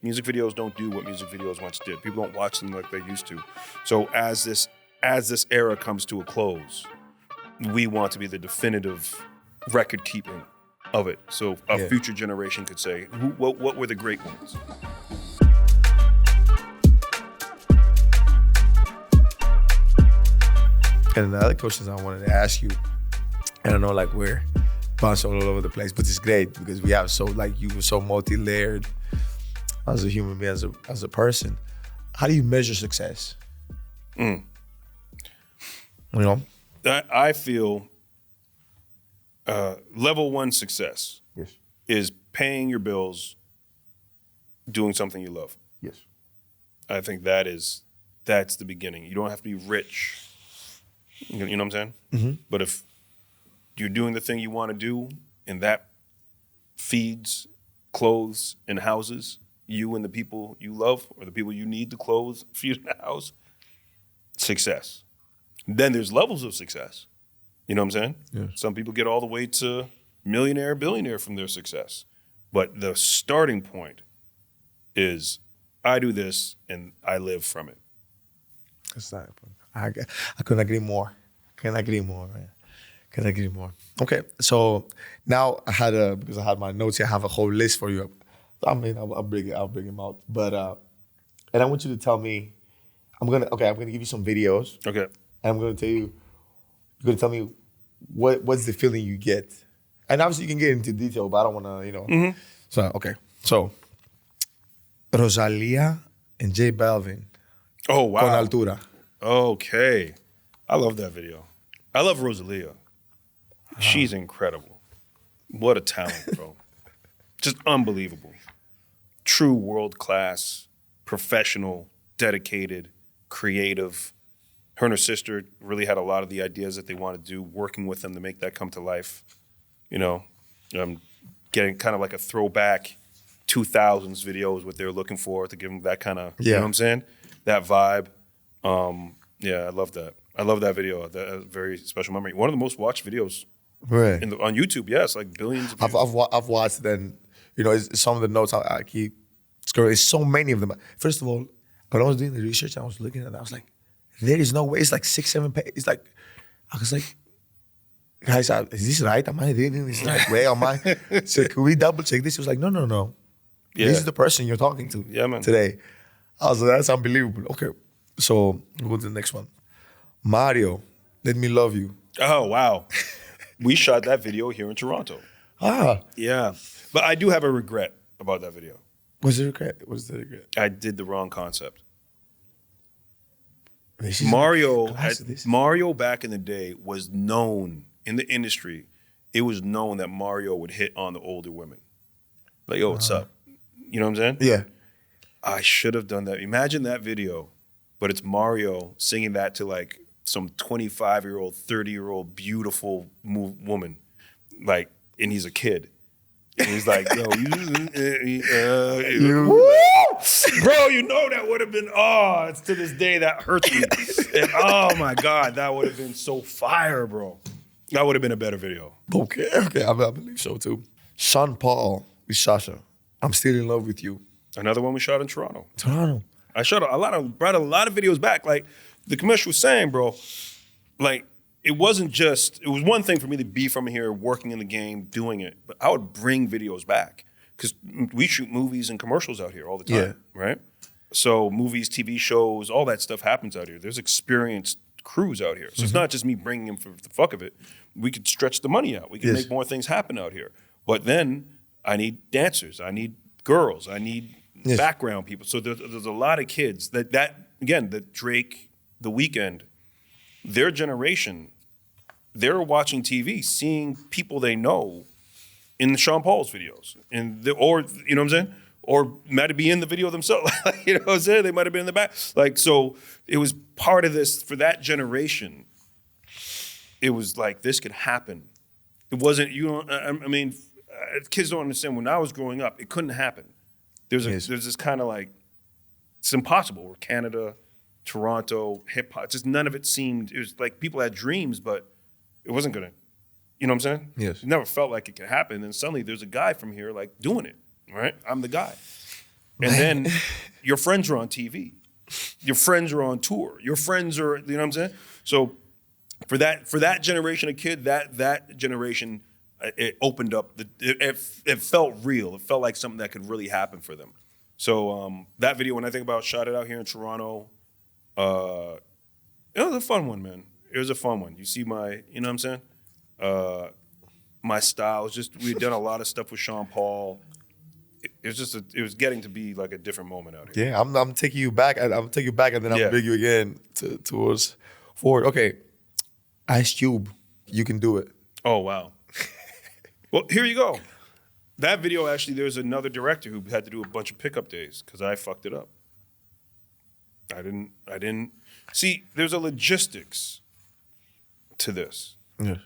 Music videos don't do what music videos once did. People don't watch them like they used to. So as this era comes to a close, we want to be the definitive record keeping of it. So a future generation could say, what were the great ones? And the other questions I wanted to ask you, I don't know, like we're bouncing all over the place, but it's great because we have you were so multi-layered as a human being, as a person. How do you measure success? You know? I feel level one success is paying your bills, doing something you love. Yes. I think that's the beginning. You don't have to be rich. You know what I'm saying? Mm-hmm. But if you're doing the thing you want to do and that feeds, clothes, and houses you and the people you love or the people you need to clothe, feed, and house, success. Then there's levels of success. You know what I'm saying? Yeah. Some people get all the way to millionaire, billionaire from their success. But the starting point is I do this and I live from it. That's not. I couldn't agree more. Couldn't agree more, man. Couldn't agree more. Okay, so now because I had my notes here, I have a whole list for you. I mean, I'll bring them out. But and I want you to tell me. I'm gonna give you some videos. Okay. And I'm gonna tell you. You're gonna tell me what's the feeling you get. And obviously you can get into detail, but I don't wanna, Mm-hmm. So okay. So Rosalia and J Balvin. Oh wow. Con Altura. Okay. I love that video. I love Rosalia. She's incredible. What a talent, bro. Just unbelievable. True world-class, professional, dedicated, creative. Her and her sister really had a lot of the ideas that they wanted to do, working with them to make that come to life. You know, getting kind of like a throwback 2000s video is what they're looking for to give them that kind of, you know what I'm saying? That vibe. I love that. I love that video. That's a very special memory. One of the most watched videos on YouTube. Yeah, it's like billions of views. I've watched it, and it's some of the notes I keep scrolling. There's so many of them. First of all, when I was doing the research, I was looking at it, I was like, there is no way. It's like 6-7 pages. It's like, I was like, guys, is this right? Am I reading this right way? Am I? So can we double check this? He was like, no. Yeah. This is the person you're talking to today. I was like, that's unbelievable. Okay, so we'll go to the next one. Mario, Let Me Love You. Oh, wow. We shot that video here in Toronto. Yeah. But I do have a regret about that video. What's the regret? I did the wrong concept. Mario back in the day was known in the industry. It was known that Mario would hit on the older women. Like, yo, what's up? You know what I'm saying? Yeah. I should have done that. Imagine that video, but it's Mario singing that to like some 25-year-old, 30-year-old beautiful woman, like, and he's a kid. And he's like, yo, bro, you know that would have been, it's to this day that hurts me. And, oh my God, that would have been so fire, bro. That would have been a better video. Okay, I believe so too. Sean Paul with Sasha, I'm Still in Love with You. Another one we shot in Toronto. I shot brought a lot of videos back. Like the commercial was saying, bro, like, it was one thing for me to be from here, working in the game, doing it, but I would bring videos back because we shoot movies and commercials out here all the time, right? So movies, TV shows, all that stuff happens out here. There's experienced crews out here. So it's not just me bringing them for the fuck of it. We could stretch the money out. We can make more things happen out here. But then I need dancers. I need girls. I need background people. So there's a lot of kids that again, the Drake, The Weeknd, their generation, they're watching TV, seeing people they know in the Sean Paul's videos, or you know what I'm saying, or might be in the video themselves. You know what I'm saying? They might have been in the back. Like, so it was part of this for that generation. It was like this could happen. It wasn't. Kids don't understand. When I was growing up, it couldn't happen. There's this kind of like it's impossible. We're Canada, Toronto, hip hop. Just none of it seemed. It was like people had dreams, but it wasn't gonna, you know what I'm saying? Yes. It never felt like it could happen. And suddenly there's a guy from here like doing it, right? I'm the guy. And then your friends are on TV. Your friends are on tour. Your friends are, you know what I'm saying? So for that generation of kid, that generation, it opened up. It felt real. It felt like something that could really happen for them. So that video, when I think about Shot It Out here in Toronto, it was a fun one, man. It was a fun one. You see my, you know what I'm saying? My style. We had done a lot of stuff with Sean Paul. It was getting to be like a different moment out here. Yeah, I'm taking you back. I'm taking you back, and then I'll bring you again towards forward. Okay, Ice Cube, You Can Do It. Oh wow. Well, here you go. That video, actually, there's another director who had to do a bunch of pickup days because I fucked it up. I didn't. See, there's a logistics to this. Yeah.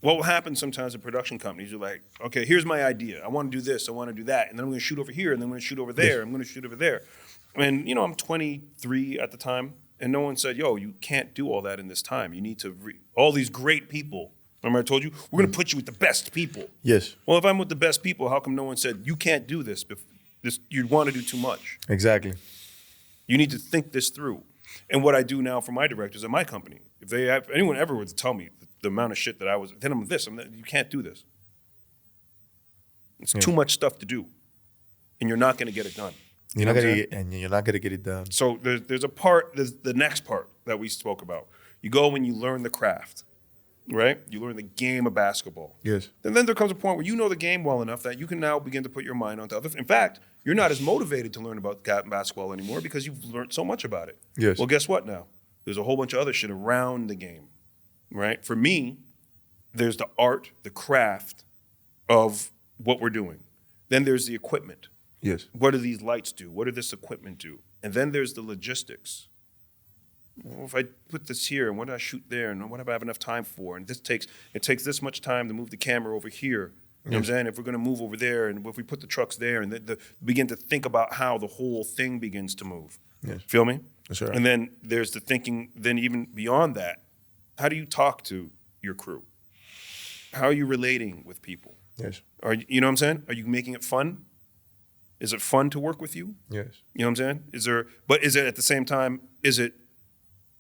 What will happen sometimes in production companies, you're like, okay, here's my idea. I want to do this, I want to do that. And then I'm going to shoot over here, and then I'm going to shoot over there, I'm going to shoot over there. And, you know, I'm 23 at the time, and no one said, yo, you can't do all that in this time. You need to, all these great people. Remember I told you, we're going to put you with the best people. Yes. Well, if I'm with the best people, how come no one said, you can't do this? You want to do too much. Exactly. You need to think this through. And what I do now for my directors at my company, if anyone ever were to tell me the amount of shit that then I'm this, you can't do this. It's too much stuff to do, and you're not going to get it done. You're not going to get it done. So there's the next part that we spoke about. You go when you learn the craft. Right? You learn the game of basketball. Yes. And then there comes a point where you know the game well enough that you can now begin to put your mind onto other. In fact, you're not as motivated to learn about basketball anymore because you've learned so much about it. Yes. Well, guess what now? There's a whole bunch of other shit around the game. Right? For me, there's the art, the craft of what we're doing. Then there's the equipment. Yes. What do these lights do? What does this equipment do? And then there's the logistics. Well, if I put this here, and what do I shoot there, and what do I have enough time for? And it takes this much time to move the camera over here. You know what I'm saying? If we're going to move over there, and if we put the trucks there, and begin to think about how the whole thing begins to move. Yes. Feel me? That's right. And then there's the thinking, then even beyond that, how do you talk to your crew? How are you relating with people? Yes. You know what I'm saying? Are you making it fun? Is it fun to work with you? Yes. You know what I'm saying? But is it at the same time, is it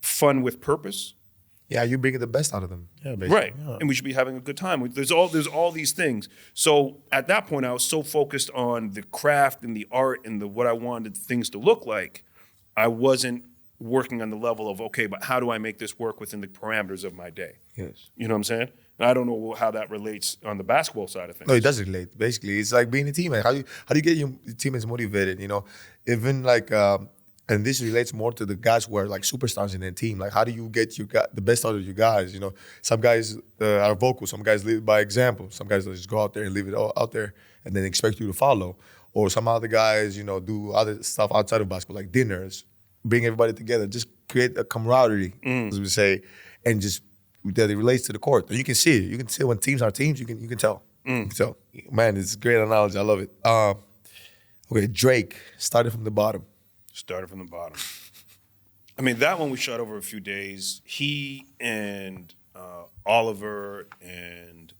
fun with purpose? Yeah, you're bringing the best out of them. Yeah, basically. Right. Yeah. And we should be having a good time. There's all these things. So at that point, I was so focused on the craft and the art and what I wanted things to look like, I wasn't working on the level of, okay, but how do I make this work within the parameters of my day? Yes. You know what I'm saying? And I don't know how that relates on the basketball side of things. No, it does relate. Basically, it's like being a teammate. How do you get your teammates motivated? You know, even like, and this relates more to the guys who are like superstars in their team. Like, how do you get the best out of your guys? You know, some guys are vocal. Some guys lead by example. Some guys just go out there and leave it all out there and then expect you to follow. Or some other guys, you know, do other stuff outside of basketball, like dinners, bring everybody together, just create a camaraderie, as we say, and just that it relates to the court. And you can see it. You can see when teams are teams. You can tell. You can tell. Man, it's a great analogy. I love it. Okay, Drake started from the bottom. Started from the bottom. I mean, that one we shot over a few days. He and Oliver and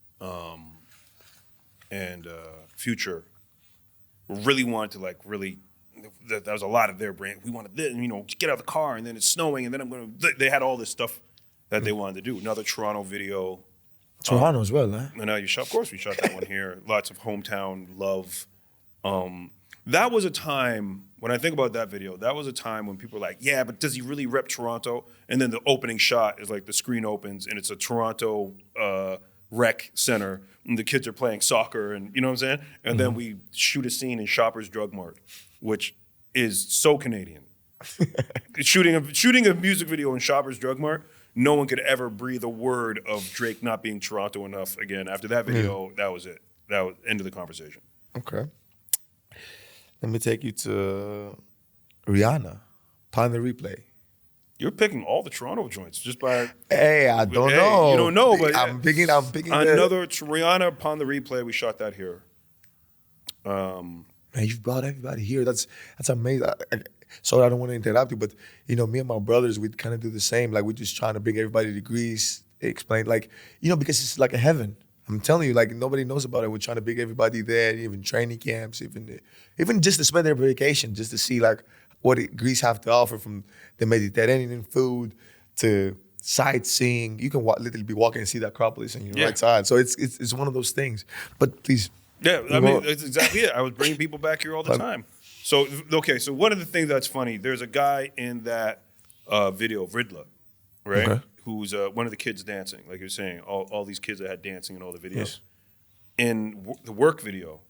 Future really wanted to that was a lot of their brand. We wanted this, you know, get out of the car, and then it's snowing, and then they had all this stuff that they wanted to do. Another Toronto video. Toronto as well, huh? And of course we shot that one here. Lots of hometown love. That was a time, when I think about that video, that was a time when people were like, yeah, but does he really rep Toronto? And then the opening shot is like the screen opens and it's a Toronto rec center and the kids are playing soccer and you know what I'm saying? And then we shoot a scene in Shoppers Drug Mart, which is so Canadian. shooting a music video in Shoppers Drug Mart, no one could ever breathe a word of Drake not being Toronto enough again. After that video, that was it. That was end of the conversation. Okay. Let me take you to Rihanna, Pon De Replay. You're picking all the Toronto joints just by. Hey, I don't know. You don't know, but I'm picking. Another Rihanna Pon De Replay. We shot that here. Man, you've brought everybody here. That's amazing. Sorry, I don't want to interrupt you, but you know, me and my brothers, we kind of do the same. Like we're just trying to bring everybody to Greece, explain, like, you know, because it's like a heaven. I'm telling you, like nobody knows about it. We're trying to bring everybody there, even training camps, even just to spend their vacation, just to see like what Greece have to offer, from the Mediterranean food to sightseeing. You can literally be walking and see the Acropolis on your right side. So it's one of those things. But please. Yeah, I mean, that's exactly it. I was bringing people back here all the time. So, okay, so one of the things that's funny, there's a guy in that video, Riddler, right? Okay. Who's one of the kids dancing, like you're saying, all these kids that had dancing in all the videos. Yes. In the work video,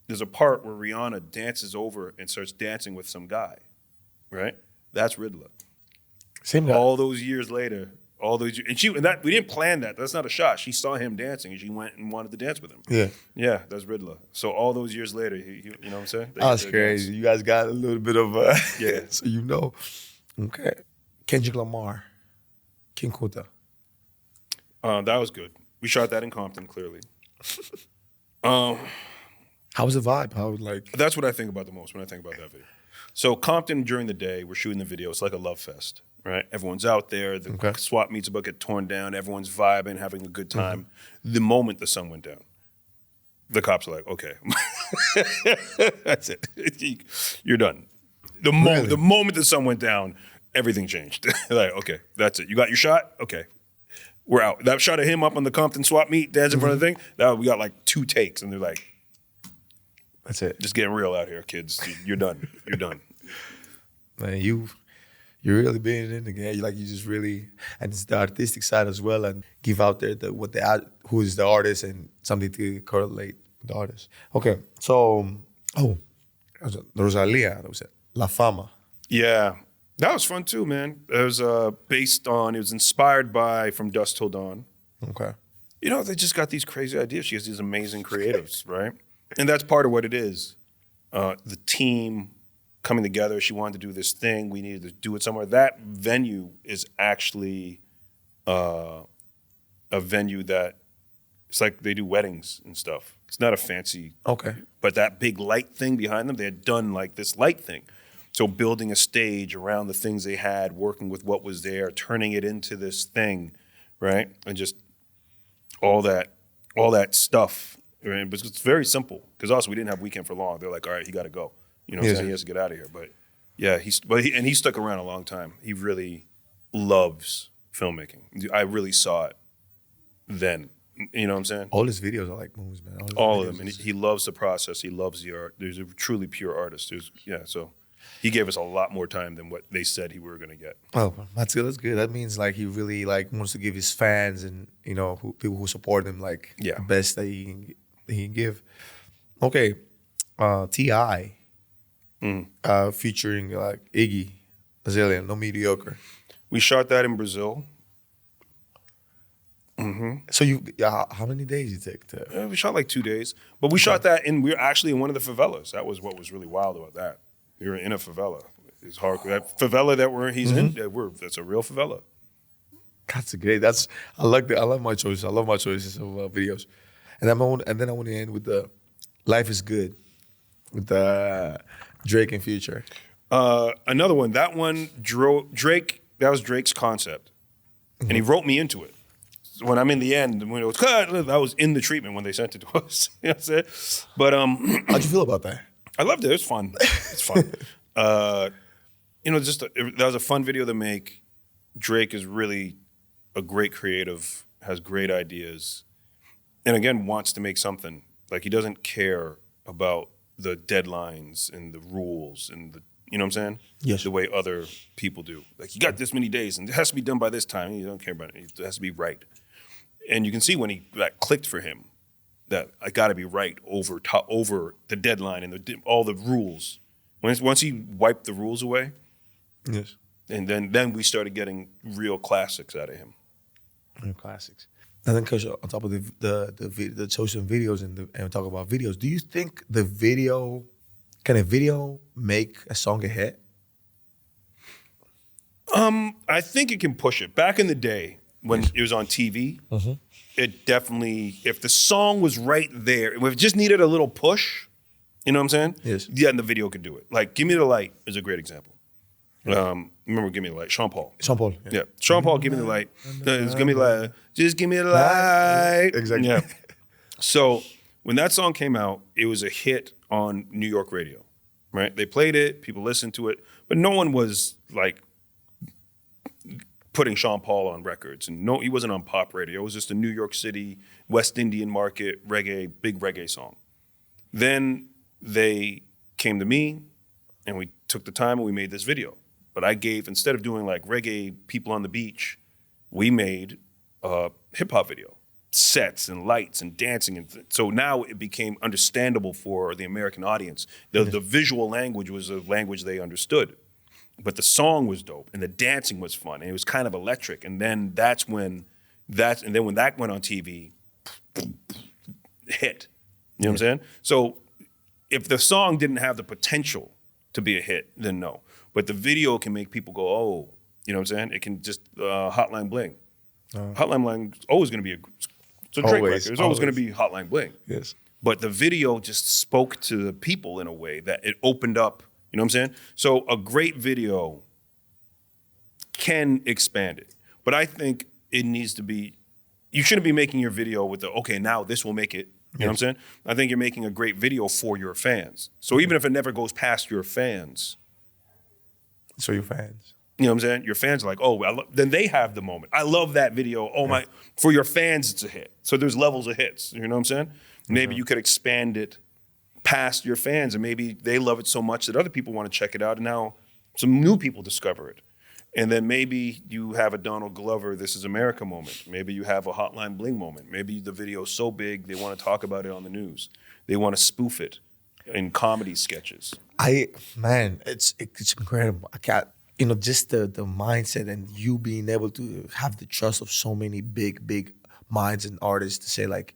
there's a part where Rihanna dances over and starts dancing with some guy, right? That's Riddler. Same guy. All those years later, we didn't plan that. That's not a shot. She saw him dancing and she went and wanted to dance with him. Yeah. Yeah, that's Riddler. So all those years later, you know what I'm saying? That's crazy. Dance. You guys got a little bit of yeah. So you know. Okay. Kendrick Lamar. King Kunta. That was good. We shot that in Compton, clearly. How was the vibe? That's what I think about the most when I think about that video. So Compton, during the day, we're shooting the video. It's like a love fest, right? Everyone's out there. The swap meets about to get torn down. Everyone's vibing, having a good time. Mm-hmm. The moment the sun went down, the cops are like, okay. That's it. You're done. The moment the sun went down, everything changed. Like, okay, that's it. You got your shot? Okay. We're out. That shot of him up on the Compton swap meet, dancing in front of the thing, we got like 2 takes, and they're like, that's it. Just getting real out here, kids. You're done. You're done. Man, you're really being in the game. You just really, and it's the artistic side as well, and give out there who is the artist and something to correlate with the artist. Okay, so Rosalia, that was it. La Fama. Yeah, that was fun too, man. It was it was inspired by From Dusk Till Dawn. Okay. You know, they just got these crazy ideas. She has these amazing creatives, right? And that's part of what it is. The team coming together. She wanted to do this thing. We needed to do it somewhere. That venue is actually a venue that it's like they do weddings and stuff. It's not a fancy. Okay. But that big light thing behind them, they had done like this light thing. So building a stage around the things they had, working with what was there, turning it into this thing, right? And just all that stuff. Right? But it's very simple, because also we didn't have weekend for long. They're like, all right, he got to go. You know what I'm saying? He has to get out of here. But yeah, he stuck around a long time. He really loves filmmaking. I really saw it then. You know what I'm saying? All his videos are like movies, man. All of them. And he loves the process. He loves the art. There's a truly pure artist. So he gave us a lot more time than what they said we were going to get. Oh, that's good. That's good. That means like he really wants to give his fans and people who support him the best that he can give. Okay, T.I. Featuring Iggy Azalea, No Mediocre. We shot that in Brazil. Mm-hmm. So how many days you take to? We shot like 2 days, but we shot that we were actually in one of the favelas. That was what was really wild about that. We were in a favela. It's hard. That favela that he's in, that's a real favela. That's great. I love my choices. I love my choices of videos. And then I want to end with the Life is Good with Drake and Future. Another one. That one, Drake. That was Drake's concept, and he wrote me into it. So when I'm in the end, when it was cut, I was in the treatment when they sent it to us. You know what I'm saying? But how'd you feel about that? I loved it. It was fun. It's fun. That was a fun video to make. Drake is really a great creative, has great ideas, and again wants to make something. Like, he doesn't care about the deadlines and the rules and the, you know what I'm saying? Yes. The way other people do. Like, you got this many days and it has to be done by this time. You don't care about it. It has to be right. And you can see when that clicked for him, that I got to be right over the deadline and all the rules. Once he wiped the rules away, yes, and then we started getting real classics out of him. Real classics. And then, Coach, on top of the social videos and talk about videos, do you think can a video make a song a hit? I think it can push it. Back in the day when it was on TV, it definitely, if the song was right there, if it just needed a little push, you know what I'm saying? Yes. Yeah, and the video could do it. Like, Give Me the Light is a great example. Remember Give Me the Light, Sean Paul. Sean Paul. Yeah. Sean Paul, Give Me the Light. Give me the light. Just give me the light. Exactly. Yeah. So when that song came out, it was a hit on New York radio, right? They played it, people listened to it, but no one was like putting Sean Paul on records. And no, he wasn't on pop radio. It was just a New York City, West Indian market, reggae, big reggae song. Then they came to me and we took the time and we made this video. But I gave, instead of doing like reggae people on the beach, we made a hip hop video, sets and lights and dancing. And so now it became understandable for the American audience. The visual language was a language they understood. But the song was dope and the dancing was fun and it was kind of electric. And then when that went on TV, hit. You know what I'm saying? So if the song didn't have the potential to be a hit, then no. But the video can make people go, oh, you know what I'm saying? It can just, Hotline Bling. Hotline Bling is always going to be it's a Drake record. It's always going to be Hotline Bling. Yes. But the video just spoke to the people in a way that it opened up. You know what I'm saying? So a great video can expand it. But I think it needs to be, you shouldn't be making your video with okay, now this will make it. You know what I'm saying? I think you're making a great video for your fans. So even if it never goes past your fans. So your fans. You know what I'm saying? Your fans are like, oh, then they have the moment. I love that video. Oh my, for your fans, it's a hit. So there's levels of hits. You know what I'm saying? Maybe you could expand it past your fans and maybe they love it so much that other people want to check it out and now some new people discover it. And then maybe you have a Donald Glover, This Is America moment. Maybe you have a Hotline Bling moment. Maybe the video's so big they want to talk about it on the news. They want to spoof it in comedy sketches. It's incredible. I can't, just the mindset and you being able to have the trust of so many big minds and artists to say like,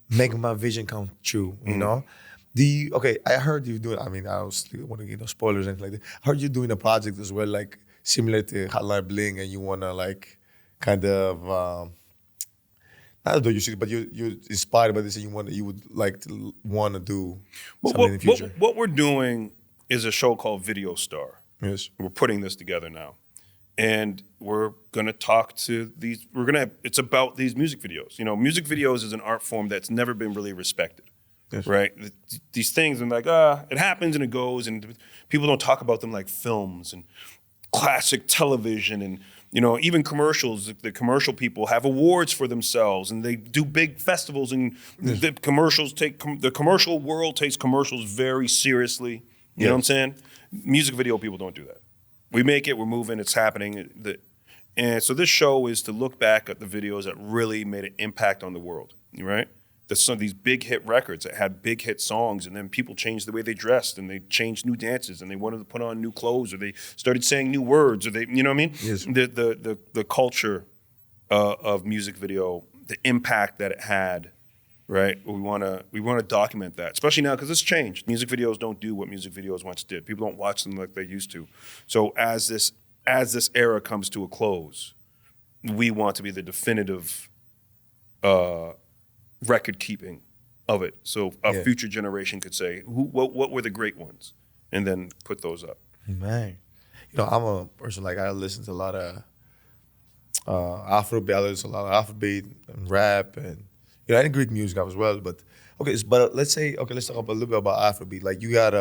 make my vision come true, you know? I heard you doing, I don't want to give spoilers or anything like that. I heard you doing a project as well, like similar to Hotline Bling, and you want to like kind of, not do you see, but you're inspired by this and you would like to want to do something in the future. What we're doing is a show called Video Star. Yes. We're putting this together now. And we're gonna talk to it's about these music videos. Music videos is an art form that's never been really respected. Yes. Right? These things, and like, it happens and it goes, and people don't talk about them like films and classic television and, even commercials. The commercial people have awards for themselves and they do big festivals and the commercial world takes commercials very seriously. You know what I'm saying? Music video people don't do that. We make it, we're moving, it's happening. And so this show is to look back at the videos that really made an impact on the world, right? Some of these big hit records that had big hit songs, and then people changed the way they dressed, and they changed new dances, and they wanted to put on new clothes, or they started saying new words, or you know what I mean? Yes. The culture of music video, the impact that it had, right? We want to document that, especially now because it's changed. Music videos don't do what music videos once did. People don't watch them like they used to. So as this era comes to a close, we want to be the definitive record keeping of it. So a future generation could say, what were the great ones? And then put those up. Man. I'm a person like I listen to a lot of Afrobeat. I listen to a lot of Afrobeat and rap and and Greek music as well. But let's say let's talk a little bit about Afrobeat. Like you got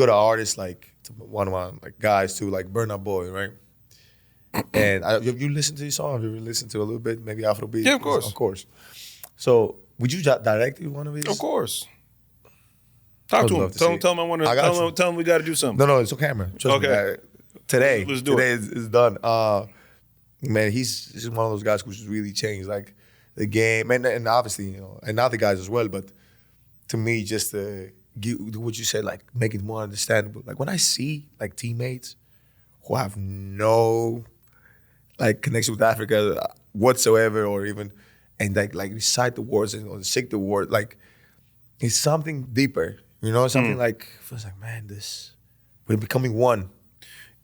artists like one of my guys too, like Burna Boy, right? And have you listened to his song? Have you listened to a little bit, maybe Afrobeat? Yeah, of course. Of course. So would you direct one of his? Of course. Talk to him. Tell him I want to. Tell him we got to do something. No, it's on camera. Trust me. Today, let's do it. It's done. Man, he's one of those guys who's really changed like the game, and obviously and other guys as well. But to me, just do what you said, like make it more understandable. Like when I see like teammates who have no like connection with Africa whatsoever, or even and like recite the words or sing the word, like it's something deeper, something like feels like, man, we're becoming one.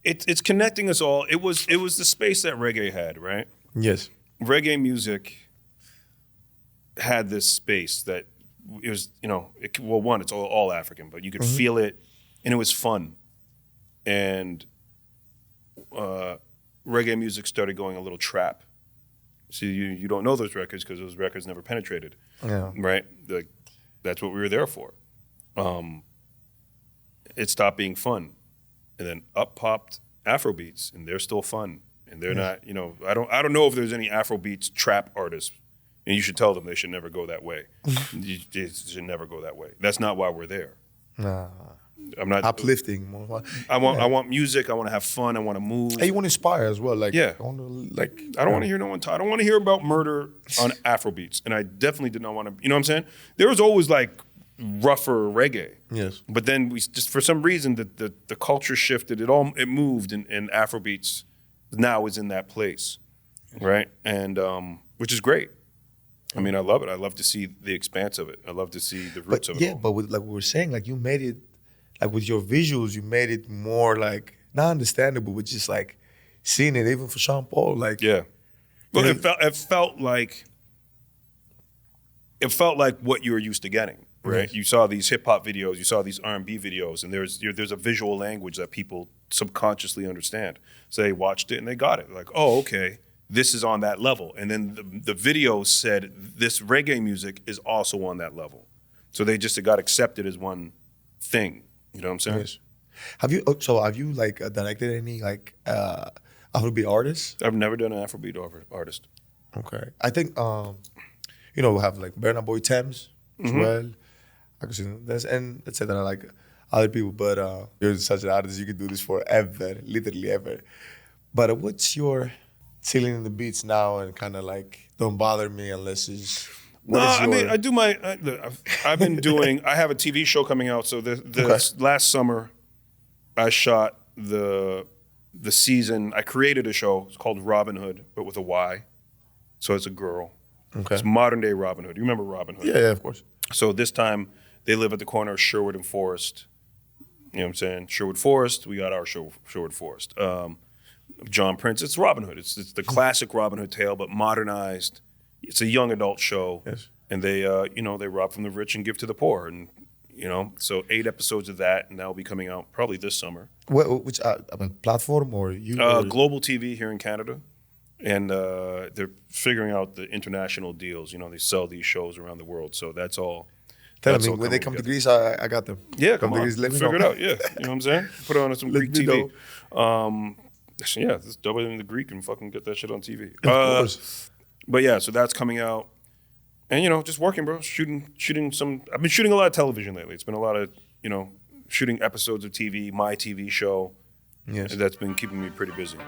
It's connecting us all. It was the space that reggae had, right? Yes. Reggae music had this space that it was, it's all African, but you could feel it, and it was fun. And reggae music started going a little trap. So you don't know those records because those records never penetrated. Yeah. Right? Like, that's what we were there for. It stopped being fun. And then up popped Afrobeats, and they're still fun. And they're not, I don't know if there's any Afrobeats trap artists. And you should tell them they should never go that way. They should never go that way. That's not why we're there. Nah. I'm not Uplifting. I want music. I want to have fun. I want to move. And you want to inspire as well. Like, yeah. I want to, I don't want to hear no one talk. I don't want to hear about murder on Afrobeats. And I definitely did not want to, you know what I'm saying? There was always like rougher reggae. Yes. But then we just, for some reason, the culture shifted. It moved, and Afrobeats now is in that place, right? And which is great. I mean, I love it. I love to see the expanse of it. I love to see the roots of it. Yeah, but with, like we were saying, like you made it, like with your visuals, you made it more like not understandable, but just like seeing it, even for Sean Paul, like yeah. Well, it felt like what you were used to getting, right? Yes. You saw these hip hop videos, you saw these R&B videos, and there's a visual language that people subconsciously understand. So they watched it and they got it. Like, oh, okay. This is on that level. And then the video said this reggae music is also on that level. So it got accepted as one thing. You know what I'm saying? Yes. Have you like directed any like Afrobeat artists? I've never done an Afrobeat artist. Okay. I think we have like Burna Boy Thames as well. I could see this, and let's say that I like other people, but you're such an artist, you could do this forever, literally ever. But what's your chilling in the beats now and kind of like don't bother me unless it's I mean, I do I've been doing, I have a TV show coming out. So last summer, I shot the season. I created a show. It's called Robyn Hood, but with a Y. So it's a girl. Okay. It's modern day Robyn Hood. You remember Robyn Hood? Yeah, of course. So this time, they live at the corner of Sherwood and Forest. You know what I'm saying? Sherwood Forest, we got our Sherwood Forest. John Prince, it's Robyn Hood. It's the classic Robyn Hood tale, but modernized. It's a young adult show. Yes. And they rob from the rich and give to the poor. And, so 8 episodes of that, and that will be coming out probably this summer. Which platform or you? Global TV here in Canada. And they're figuring out the international deals. They sell these shows around the world. So that's all. Tell me, when they come to Greece, I got them. Yeah, come on. Figure it out, yeah. You know what I'm saying? Put it on some Greek TV. Yeah, this double in the Greek and fucking get that shit on TV. Of course. But yeah, so that's coming out. And, just working, bro. Shooting some. I've been shooting a lot of television lately. It's been a lot of, shooting episodes of TV, my TV show. Yes. That's been keeping me pretty busy.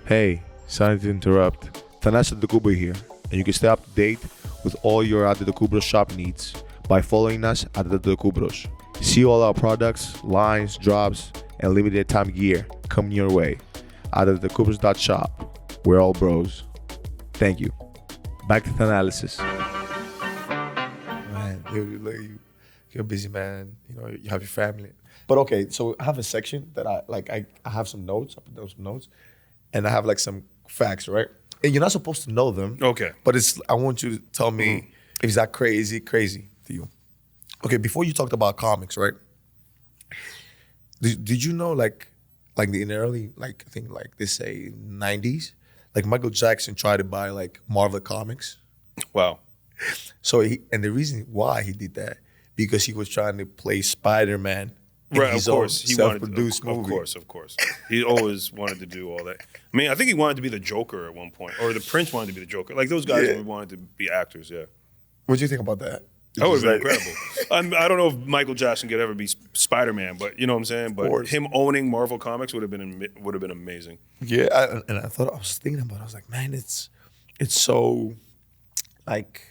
Hey, sorry to interrupt. Thanasis Antetokounmpo here, and you can stay up to date with all your Antetokounbros shop needs by following us at Antetokounbros. See all our products, lines, drops, and limited time gear coming your way at Antetokounbros.shop. We're all bros. Thank you. Back to Thanalysis. Man, you're a busy man. You have your family. But okay, so I have a section that I have some notes. I put down some notes, and I have like some facts, right? And you're not supposed to know them. Okay. But I want you to tell me if it's that crazy to you. Okay, before you talked about comics, right? Did you know like in the early, like I think like they say 90s, like Michael Jackson tried to buy like Marvel Comics. Wow. So and the reason why he did that, because he was trying to play Spider-Man. Right, of course. He self-produced movie. Of course. He always wanted to do all that. I mean, I think he wanted to be the Joker at one point, or the Prince wanted to be the Joker. Like those guys wanted to be actors, yeah. What do you think about that? That would have been incredible. I don't know if Michael Jackson could ever be Spider-Man, but you know what I'm saying? But him owning Marvel Comics would have been amazing. Yeah, I was thinking about it. I was like, man, it's so, like,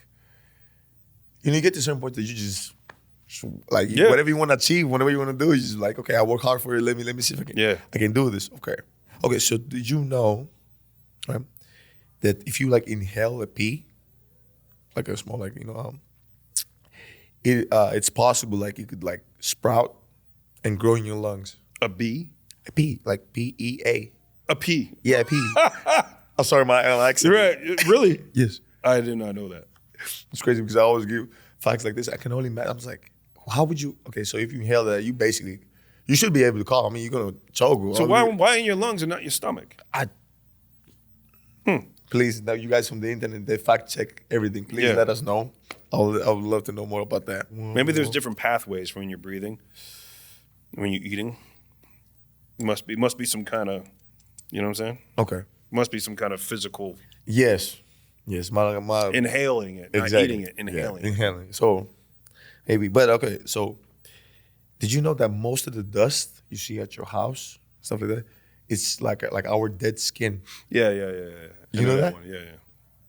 you get to a certain point that you just, like, whatever you want to achieve, whatever you want to do, you just like, okay, I work hard for it. Let me see if I can do this. Okay, so did you know, right, that if you, like, inhale a pea, like a small, like, it's possible, like, you could, like, sprout and grow in your lungs. A bee? A pea, like P-E-A. A pea? Yeah, a pea. I'm sorry, my accent. Right, really? Yes. I did not know that. It's crazy because I always give facts like this. I can only imagine. I was like, how would you, okay, so if you inhale that, you basically You should be able to call. I mean, you're gonna choke. So why in your lungs and not your stomach? Please, now you guys from the internet, they fact check everything. Please let us know. I would love to know more about that. Maybe there's different pathways when you're breathing, when you're eating. Must be some kind of, you know what I'm saying? Okay. Must be some kind of physical. Yes. My inhaling it, not eating it, inhaling. Yeah, inhaling. So maybe, but okay. So did you know that most of the dust you see at your house, stuff like that, it's like our dead skin? Yeah. You know that? One. Yeah.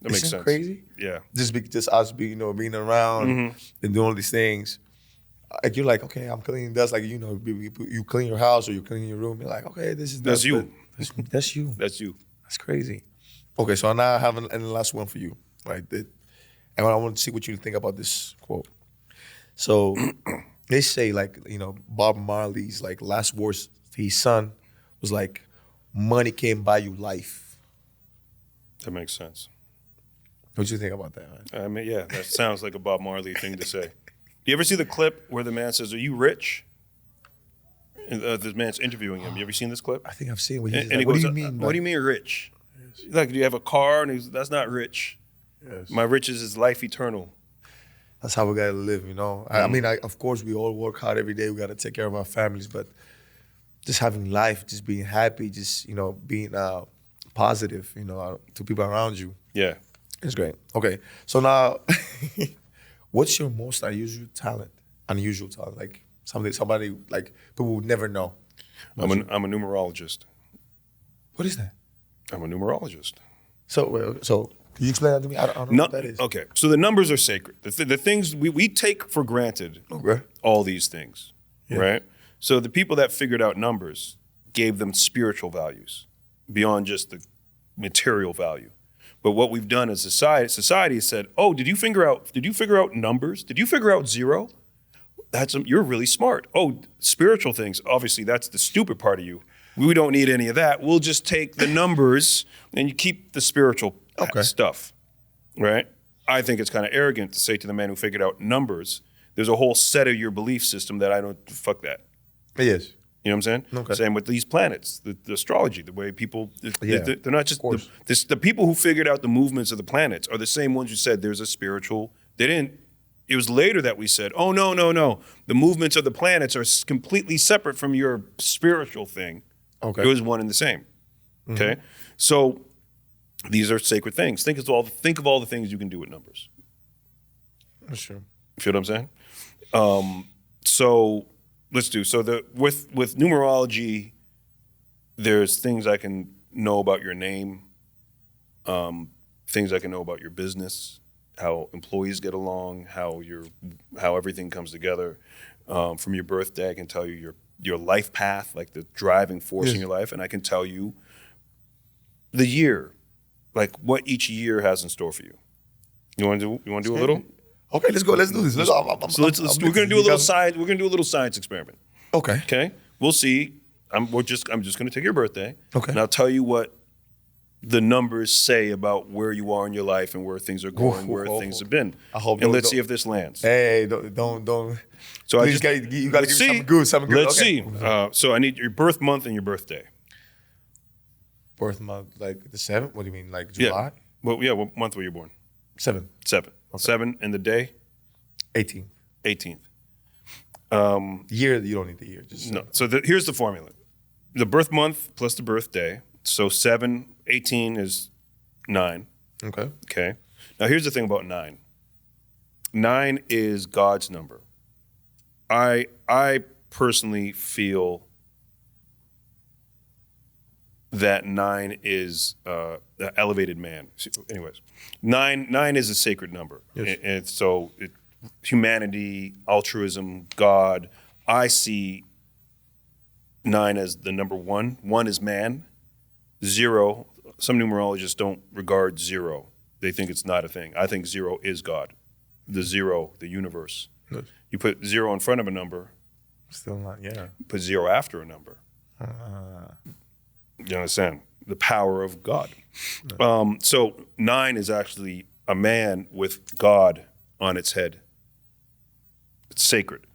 That makes sense. Crazy? Yeah. Just us being around and doing all these things. Like you're like, okay, I'm cleaning dust. Like you clean your house or you clean your room. You're like, okay, this is that's dust, you. That's you. That's you. That's crazy. Okay, so now I have the last one for you, right? And I want to see what you think about this quote. So they say Bob Marley's last words to his son was like, "Money can't buy you life." That makes sense. What do you think about that, man? I mean, yeah, that sounds like a Bob Marley thing to say. You ever see the clip where the man says, "Are you rich?" And this man's interviewing him. You ever seen this clip? I think I've seen what he's and he what goes, do you mean? What do you mean rich? Yes. Like, do you have a car? And he's, that's not rich. Yes. My riches is life eternal. That's how we gotta live, I mean, of course, we all work hard every day. We gotta take care of our families, but just having life, just being happy, just being positive, to people around you. Yeah, it's great. Okay, so now, what's your most unusual talent? Like somebody like people would never know. I'm a numerologist. What is that? I'm a numerologist. So can you explain that to me? I don't know what that is. Okay, so the numbers are sacred. The things we take for granted, all these things, right? So the people that figured out numbers gave them spiritual values beyond just the material value. But what we've done as society has said, "Oh, did you figure out numbers? Did you figure out zero? You're really smart. Oh, spiritual things, obviously that's the stupid part of you. We don't need any of that. We'll just take the numbers and you keep the spiritual stuff, right?" I think it's kind of arrogant to say to the man who figured out numbers, there's a whole set of your belief system that I don't, fuck that. Yes. You know what I'm saying? Okay. Same with these planets, the astrology, the way people, they're not just, the people who figured out the movements of the planets are the same ones who said there's a spiritual, it was later that we said, oh, no. The movements of the planets are completely separate from your spiritual thing. Okay. It was one and the same. Okay? So these are sacred things. Think of all the things you can do with numbers. That's true. You feel what I'm saying? So let's do. So with numerology, there's things I can know about your name, things I can know about your business, how employees get along, how everything comes together. From your birthday, I can tell you your life path, like the driving force in your life, and I can tell you the year, like what each year has in store for you. You want to do a little? Okay, let's go. Let's do this. We're gonna do a little science. We're gonna do a little science experiment. Okay. Okay. We'll see. I'm just gonna take your birthday. Okay. And I'll tell you what the numbers say about where you are in your life and where things are going, where things have been. I hope. And let's see if this lands. Hey, don't. So you got to give me something good. Let's see. So I need your birth month and your birthday. Birth month, like the 7th? What do you mean, like July? What month were you born? 7th. 7. Okay. 7 and the day? 18th. 18th. Year, you don't need the year. Just no. So here's the formula. The birth month plus the birthday. So 18 is 9. Okay. Okay. Now here's the thing about 9. 9 is God's number. I personally feel that 9 is an elevated man. Anyways, 9 is a sacred number. Yes. And so humanity, altruism, God. I see 9 as the number 1. 1 is man. 0, some numerologists don't regard 0. They think it's not a thing. I think 0 is God. The 0, the universe. Yes. You put 0 in front of a number. Still not, yeah. Put 0 after a number. You understand? The power of God. So 9 is actually a man with God on its head. It's sacred.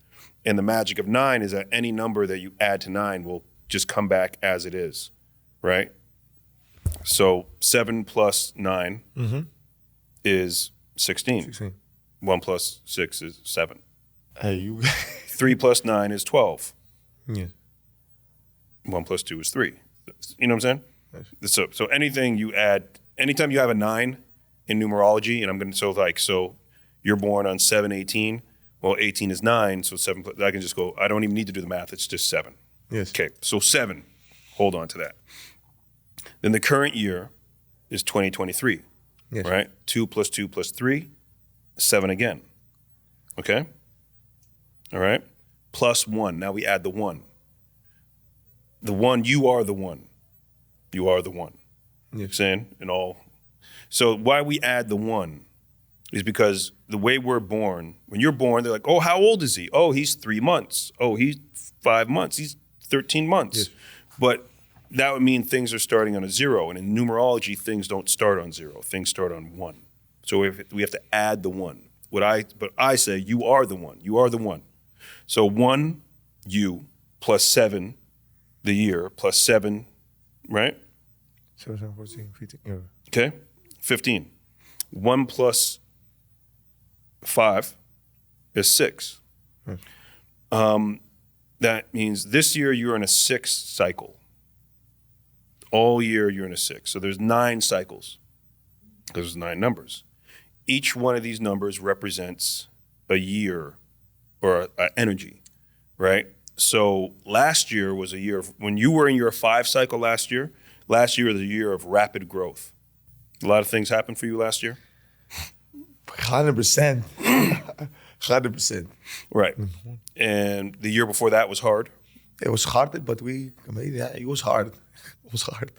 And the magic of 9 is that any number that you add to 9 will just come back as it is, right? So 7 plus 9 is 16. 16. 1 plus 6 is 7. Hey, you. 3 plus 9 is 12. Yeah. 1 plus 2 is 3. You know what I'm saying? Yes. So anything you add, anytime you have a 9 in numerology, and I'm going to, so you're born on 7/18, well, 18 is 9, so 7, I can just go, I don't even need to do the math, it's just 7. Yes. Okay, so 7, hold on to that. Then the current year is 2023, Yes. right? 2 plus 2 plus 3, 7 again, okay? All right? Plus 1, now we add the 1. The 1, you are the 1. You are the 1. Yes. Saying in all. So why we add the 1 is because the way we're born, when you're born, they're like, oh, how old is he? Oh, he's 3 months. Oh, he's 5 months. He's 13 months. Yes. But that would mean things are starting on a 0. And in numerology, things don't start on 0. Things start on 1. So we have to add the 1. But I say, you are the 1. You are the 1. So 1, you, plus 7, the year, plus 7, right? 7, 14, 15. Yeah. Okay, 15. 1 plus 5 is 6. Yes. That means this year you're in a 6 cycle. All year you're in a 6. So there's 9 cycles. There's 9 numbers. Each one of these numbers represents a year or an energy, right? So last year was a year of, when you were in your 5 cycle last year was a year of rapid growth. A lot of things happened for you last year? 100%. 100%. Right. And the year before that was hard? It was hard, but it was hard. It was hard.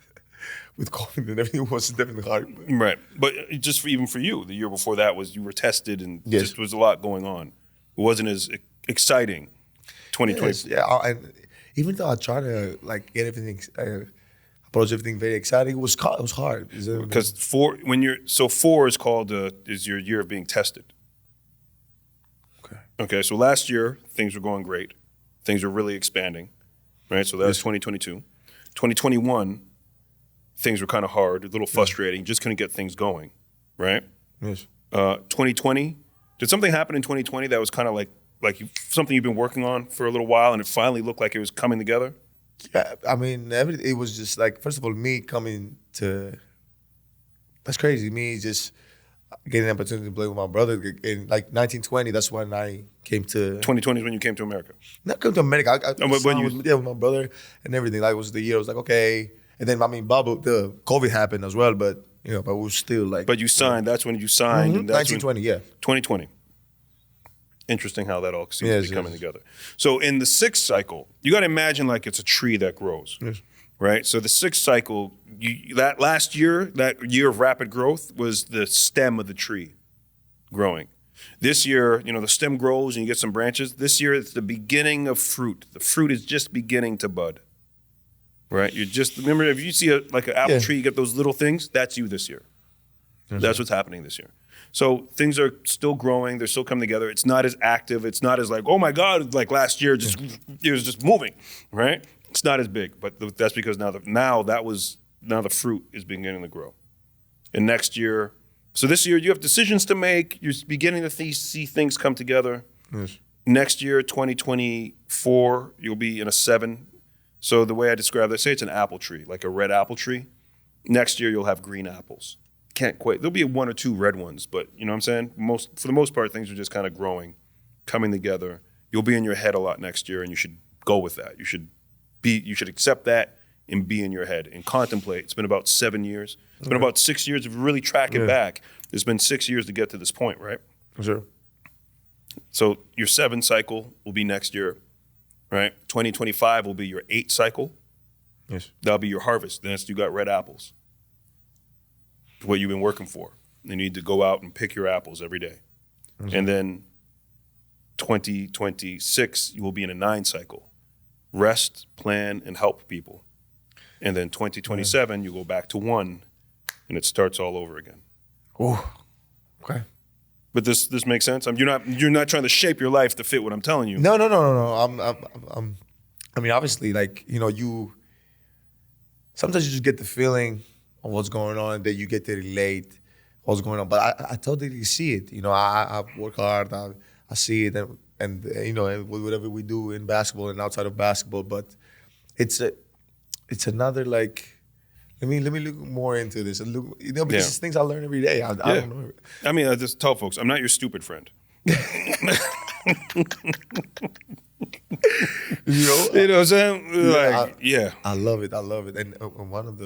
With COVID and everything, it was definitely hard. Right. But just even for you, the year before that was you were tested and Yes. just was a lot going on. It wasn't as exciting. 2020. Yes, yeah, and even though I try to get everything, approach everything very exciting, it was hard. Because 4 is called is your year of being tested. Okay. Okay, so last year things were going great. Things were really expanding, right? So that was Yes. 2022. 2021, things were kind of hard, a little frustrating, just couldn't get things going, right? Yes. 2020, did something happen in 2020 that was kind of something you've been working on for a little while and it finally looked like it was coming together? Yeah, I mean, it was just first of all, me coming to, that's crazy, me just getting the opportunity to play with my brother in 1920, that's when I came to. 2020 is when you came to America. Not come to America, I but when with my brother and everything, it was the year, I was like, okay. And then, the COVID happened as well, but we were still But you signed, that's when you signed. And that's 1920, yeah. 2020. Interesting how that all seems to be coming yes. together. So in the 6th cycle, you got to imagine like it's a tree that grows, Yes. right? So the 6th cycle, that last year, that year of rapid growth was the stem of the tree growing. This year, the stem grows and you get some branches. This year, it's the beginning of fruit. The fruit is just beginning to bud, right? Remember, if you see an apple tree, you get those little things, that's you this year. That's what's happening this year. So things are still growing. They're still coming together. It's not as active. It's not as oh my God, like last year, it was just moving, right? It's not as big, but that's because now the fruit is beginning to grow. And next year, so this year you have decisions to make. You're beginning to see things come together. Yes. Next year, 2024, you'll be in a 7. So the way I describe that, say it's an apple tree, like a red apple tree. Next year, you'll have green apples. Can't quite. There'll be 1 or 2 red ones, but you know what I'm saying? For the most part, things are just kind of growing, coming together. You'll be in your head a lot next year, and you should go with that. You should accept that and be in your head and contemplate. It's been about 7 years. It's been about 6 years. If you really track it back, it's been 6 years to get to this point, right? Sure. So your 7 cycle will be next year, right? 2025 will be your 8 cycle. Yes. That'll be your harvest. Then you got red apples. What you've been working for. You need to go out and pick your apples every day. Mm-hmm. And then 2026, you will be in a 9 cycle. Rest, plan, and help people. And then 2027, you go back to 1, and it starts all over again. Oh, okay. But this makes sense. You're not trying to shape your life to fit what I'm telling you. No. I mean, obviously, like, you know, sometimes you just get the feeling of what's going on, that you get to relate what's going on. But I totally see it. You know, I work hard. I see it, and you know, whatever we do in basketball and outside of basketball. But it's another, like. Let me look more into this. And look, you know, because it's things I learn every day. I don't know. I mean, I just tell folks, I'm not your stupid friend. You know what I'm saying? I love it. And one of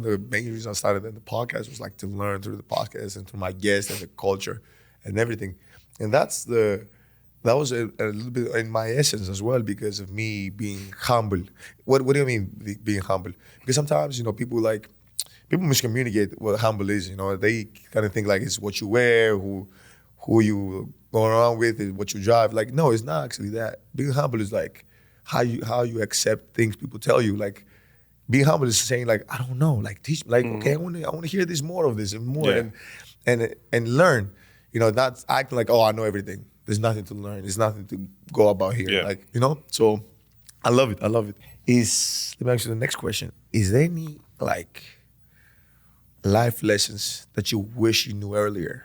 the main reasons I started the podcast was like to learn through the podcast and through my guests and the culture and everything. And that was a little bit in my essence as well, because of me being humble. What do you mean being humble? Because sometimes, you know, people miscommunicate what humble is. You know, they kind of think like it's what you wear, who you go around with, is what you drive. Like, no, it's not actually that. Being humble is like how you accept things people tell you. Like, being humble is saying like, I don't know, like teach me, like, okay, I want to hear this more of this and more and learn. You know, not acting like, oh, I know everything. There's nothing to learn. There's nothing to go about here. Yeah. Like, you know? So I love it. Let me ask you the next question. Is there any like life lessons that you wish you knew earlier?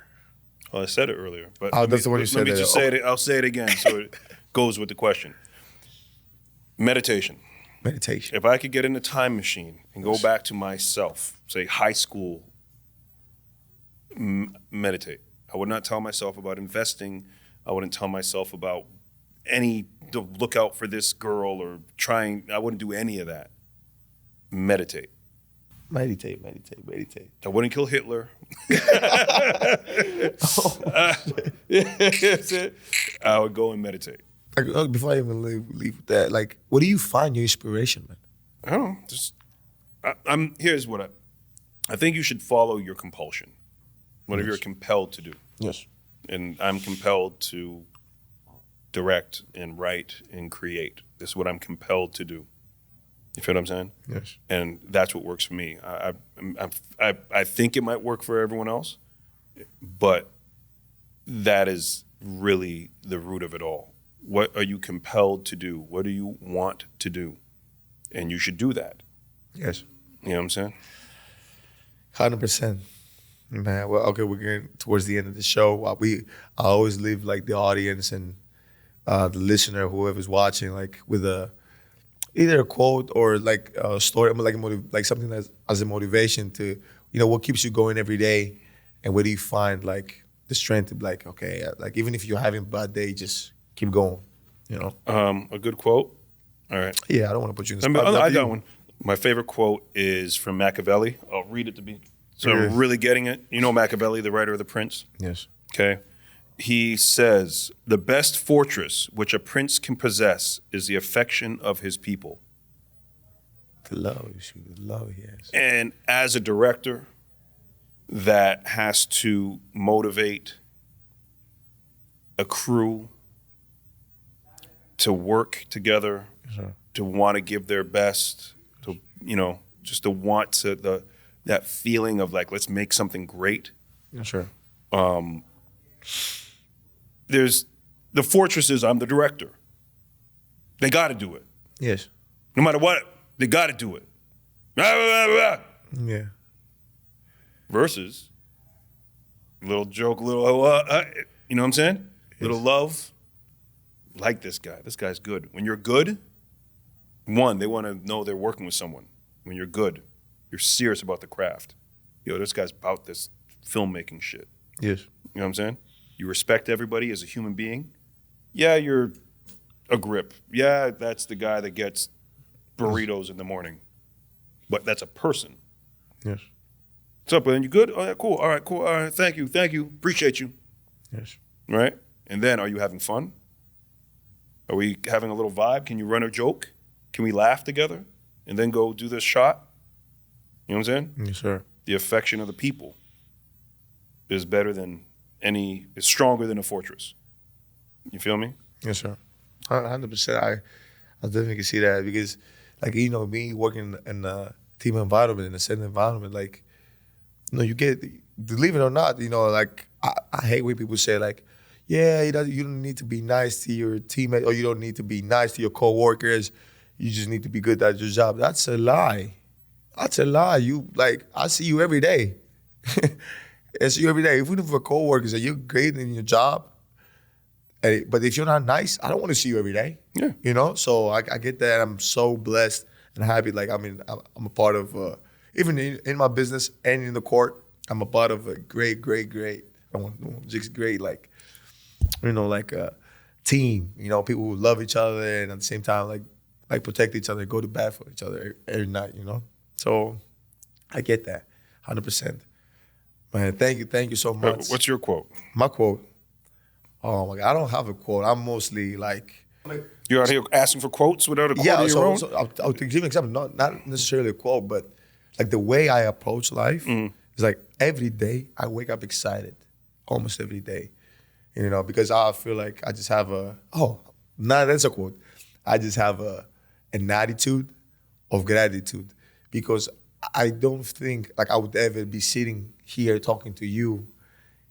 Well, I said it earlier, but that's the one you said. Let me just say it. I'll say it again so it goes with the question. Meditation. If I could get in a time machine and go back to myself, say high school, meditate. I would not tell myself about investing. I wouldn't tell myself about to look out for this girl or trying. I wouldn't do any of that. Meditate. I wouldn't kill Hitler. I would go and meditate. Like, before I even leave with that, like, what do you find your inspiration, man? I don't know. Here's what I think you should follow your compulsion. Whatever you're compelled to do. Yes. And I'm compelled to direct and write and create. This is what I'm compelled to do. You feel what I'm saying? Yes. And that's what works for me. I think it might work for everyone else, but that is really the root of it all. What are you compelled to do? What do you want to do? And you should do that. Yes. You know what I'm saying? 100%. Man, well, okay, we're getting towards the end of the show. I always leave like the audience and the listener, whoever's watching, like with either a quote or like a story, like something that's as a motivation to, you know, what keeps you going every day, and where do you find like the strength to be like, okay, like even if you're having a bad day, just keep going, you know? A good quote. All right. Yeah, I don't want to put you in the spot. I got one. My favorite quote is from Machiavelli. I'll read it to be. So I'm really getting it. You know Machiavelli, the writer of The Prince? Yes. Okay. He says, the best fortress which a prince can possess is the affection of his people. The love he has. And as a director that has to motivate a crew to work together, to want to give their best, to, you know, just to want to, that feeling of like, let's make something great. Yeah, sure. There's the fortresses. I'm the director. They got to do it. Yes. No matter what, they got to do it. Blah, blah, blah, blah. Yeah. Versus little joke, you know what I'm saying? Yes. Little love. Like this guy. This guy's good. When you're good, one, they want to know they're working with someone. When you're good, you're serious about the craft. Yo, this guy's about this filmmaking shit. Yes. You know what I'm saying? You respect everybody as a human being. Yeah, you're a grip. Yeah, that's the guy that gets burritos in the morning. But that's a person. Yes. What's up, man? You good? Oh, yeah, cool. All right, cool. All right, thank you. Appreciate you. Yes. Right? And then, are you having fun? Are we having a little vibe? Can you run a joke? Can we laugh together? And then go do this shot? You know what I'm saying? Yes, sir. The affection of the people is stronger than a fortress. You feel me? Yes, sir. 100%. I definitely can see that, because, like, you know, me working in a team environment, in a set environment, like, you know, you get, believe it or not, you know, like, I hate when people say like, yeah, you don't need to be nice to your teammates, or you don't need to be nice to your coworkers. You just need to be good at your job. That's a lie. That's a lie. I see you every day. I see you every day. Even if we're coworkers and you're great in your job, but if you're not nice, I don't want to see you every day. Yeah. You know? So I get that. I'm so blessed and happy. Like, I mean, I'm a part of, even in my business and in the court, I'm a part of a great, just great, like, you know, like a team. You know, people who love each other and at the same time, like protect each other, go to bat for each other every night, you know? So I get that, 100%. Man, thank you so much. What's your quote? My quote? Oh my God, I don't have a quote. I'm mostly like... You're out here asking for quotes without a quote of your own? So I'll give you an example, not necessarily a quote, but like the way I approach life is like every day I wake up excited, almost every day. You know, because I feel like I just have that's a quote. I just have an attitude of gratitude, because I don't think like I would ever be sitting here talking to you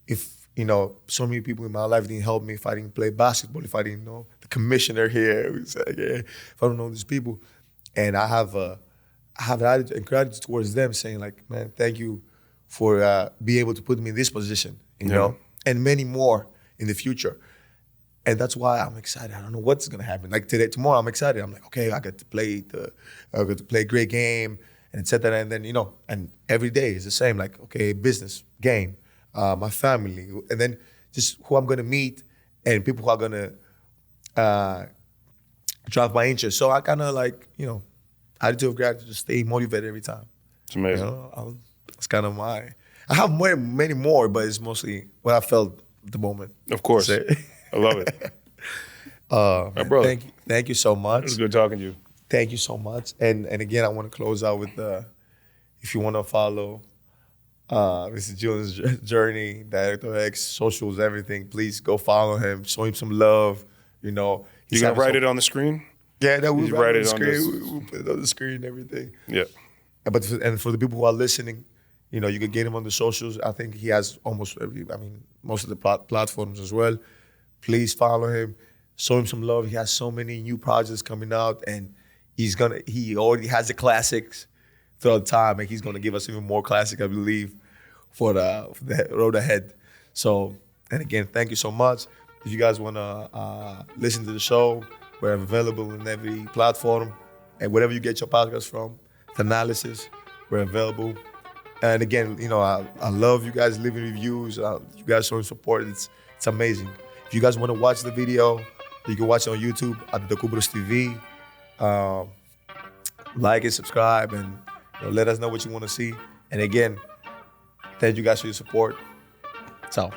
if, you know, so many people in my life didn't help me, if I didn't play basketball, if I didn't know the commissioner here, if I don't know these people. And I have an attitude and gratitude towards them, saying like, man, thank you for being able to put me in this position, you know, and many more in the future. And that's why I'm excited. I don't know what's gonna happen. Like tomorrow, I'm excited. I'm like, okay, I get to play a great game, and etc. And then, you know, and every day is the same. Like, okay, business, game, my family, and then just who I'm gonna meet and people who are gonna drive my interest. So I kind of like, you know, attitude of gratitude, just stay motivated every time. It's amazing. You know, it's kind of I have many more, but it's mostly what I felt at the moment. Of course. I love it. My brother. Thank you so much. It was good talking to you. Thank you so much. And again, I want to close out with if you want to follow Mr. Julian's journey, Director X, socials, everything, please go follow him. Show him some love. You know, You gonna write it on the screen? Yeah, that we write it on the on screen. We put it on the screen and everything. Yeah. But for the people who are listening, you know, you can get him on the socials. I think he has most of the platforms as well. Please follow him, show him some love. He has so many new projects coming out, and he already has the classics throughout time, and he's gonna give us even more classic, I believe, for the road ahead. So, and again, thank you so much. If you guys wanna listen to the show, we're available in every platform, and wherever you get your podcast from, Thanalysis, we're available. And again, you know, I love you guys leaving reviews. You guys showing support. It's amazing. If you guys want to watch the video, you can watch it on YouTube at Antetokounbros TV. Like and subscribe, and let us know what you want to see. And again, thank you guys for your support. Ciao.